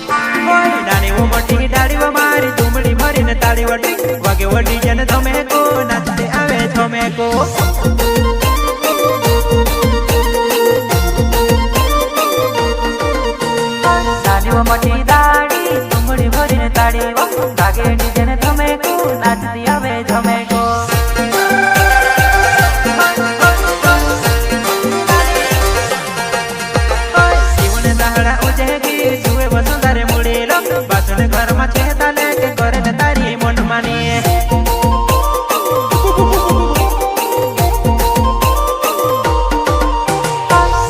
નાની ઓ મોટી દાડીઓ મારી ધૂમડી ભરીને તાળી વટી વાગે વટી જન તમે કો નાચતે આવે તમે કો નાની ઓ મોટી દાડી ધૂમડી ભરીને તાળી વાગે જન તમે કો નાચતી આવે તમે કો घर में छेदा लेके करे न तारी मन मानी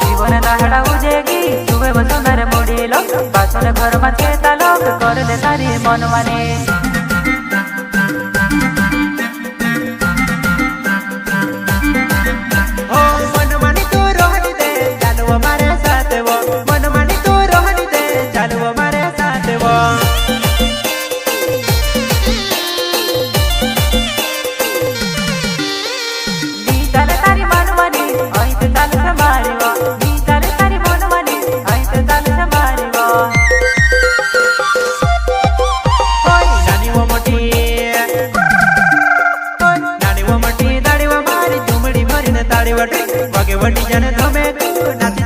जीवन दाहड़ा उजेगी सुबह वसुंधर मुड़ी लो बासुन घर में छेदा लोग करे न तारी मन मानी ओ मन मानी तू रोहनी दे चालू हमारे साथ वो मन मानी तू रोहनी दे चालू हमारे साथ वो वागे वटी जन थमे नाच